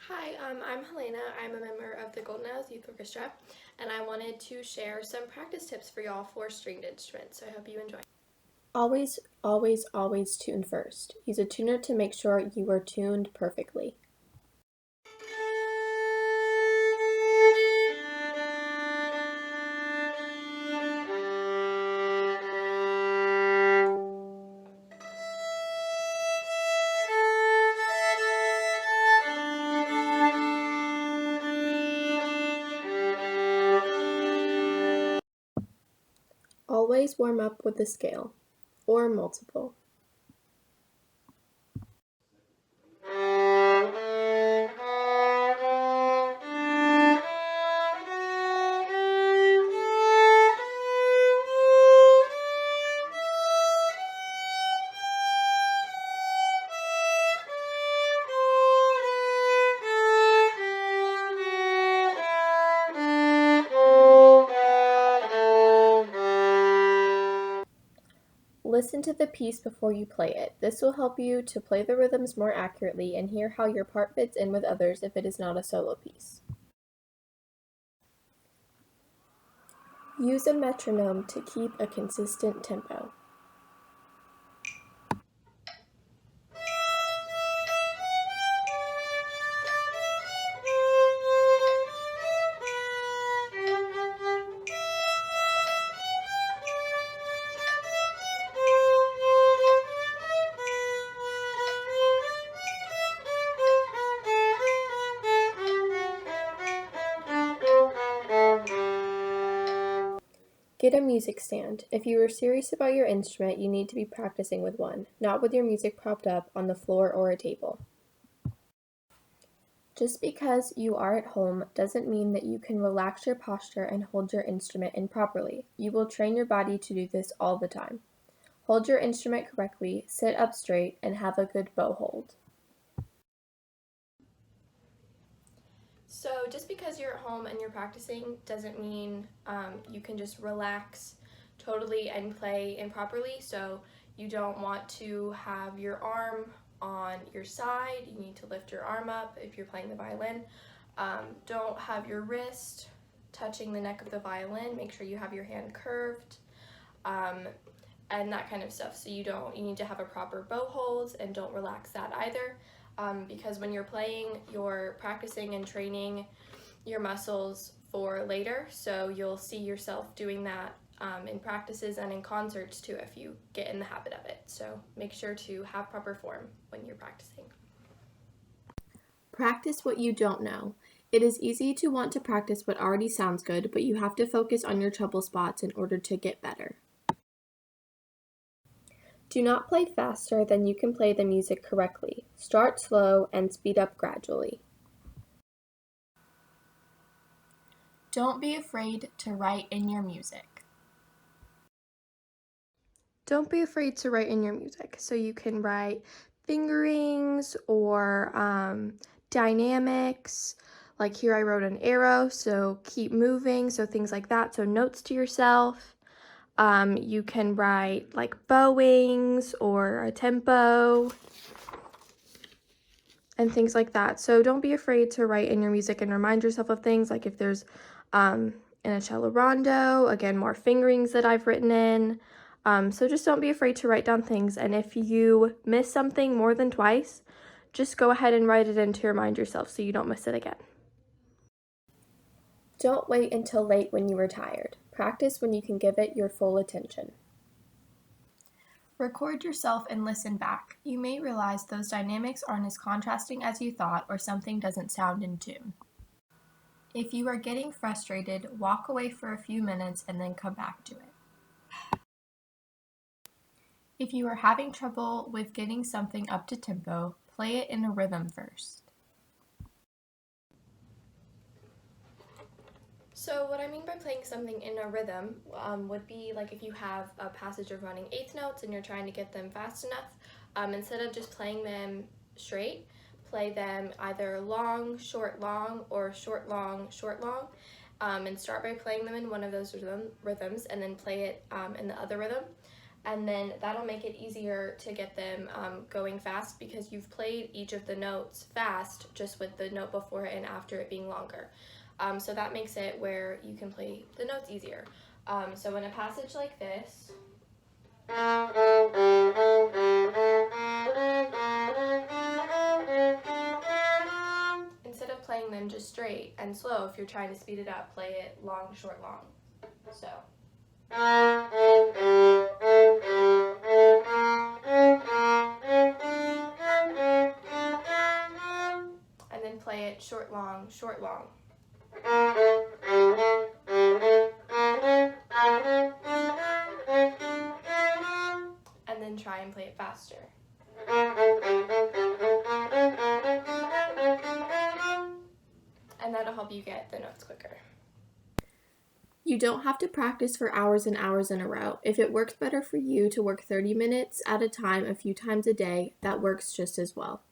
Hi, I'm Helena. I'm a member of the Isles Youth Orchestra, and I wanted to share some practice tips for y'all for stringed instruments, so I hope you enjoy. Always, always, always tune first. Use a tuner to make sure you are tuned perfectly. Always warm up with a scale, or multiple. Listen to the piece before you play it. This will help you to play the rhythms more accurately and hear how your part fits in with others if it is not a solo piece. Use a metronome to keep a consistent tempo. Get a music stand. If you are serious about your instrument, you need to be practicing with one, not with your music propped up on the floor or a table. Just because you are at home doesn't mean that you can relax your posture and hold your instrument improperly. You will train your body to do this all the time. Hold your instrument correctly, sit up straight, and have a good bow hold. So just because you're at home and you're practicing doesn't mean you can just relax totally and play improperly. So you don't want to have your arm on your side. You need to lift your arm up if you're playing the violin. Don't have your wrist touching the neck of the violin. Make sure you have your hand curved. And that kind of stuff. So you need to have a proper bow hold and don't relax that either. Because when you're playing, you're practicing and training your muscles for later. So you'll see yourself doing that in practices and in concerts too if you get in the habit of it. So make sure to have proper form when you're practicing. Practice what you don't know. It is easy to want to practice what already sounds good, but you have to focus on your trouble spots in order to get better. Do not play faster than you can play the music correctly. Start slow and speed up gradually. Don't be afraid to write in your music. Don't be afraid to write in your music. So you can write fingerings or dynamics. Like here I wrote an arrow, so keep moving, so things like that. So notes to yourself. You can write like bowings or a tempo and things like that. So don't be afraid to write in your music and remind yourself of things like if there's in a cello rondo, again, more fingerings that I've written in. So just don't be afraid to write down things. And if you miss something more than twice, just go ahead and write it in to remind yourself so you don't miss it again. Don't wait until late when you are tired. Practice when you can give it your full attention. Record yourself and listen back. You may realize those dynamics aren't as contrasting as you thought or something doesn't sound in tune. If you are getting frustrated, walk away for a few minutes and then come back to it. If you are having trouble with getting something up to tempo, play it in a rhythm first. So what I mean by playing something in a rhythm would be like if you have a passage of running eighth notes and you're trying to get them fast enough, instead of just playing them straight, play them either long, or short, long, and start by playing them in one of those rhythms and then play it in the other rhythm. and then that'll make it easier to get them going fast because you've played each of the notes fast just with the note before and after it being longer. So that makes it where you can play the notes easier. So in a passage like this, instead of playing them just straight and slow, if you're trying to speed it up, play it long, short, long. So. And then play it short, long, short, long. And then try and play it faster. And that'll help you get the notes quicker. You don't have to practice for hours and hours in a row. If it works better for you to work 30 minutes at a time a few times a day, that works just as well.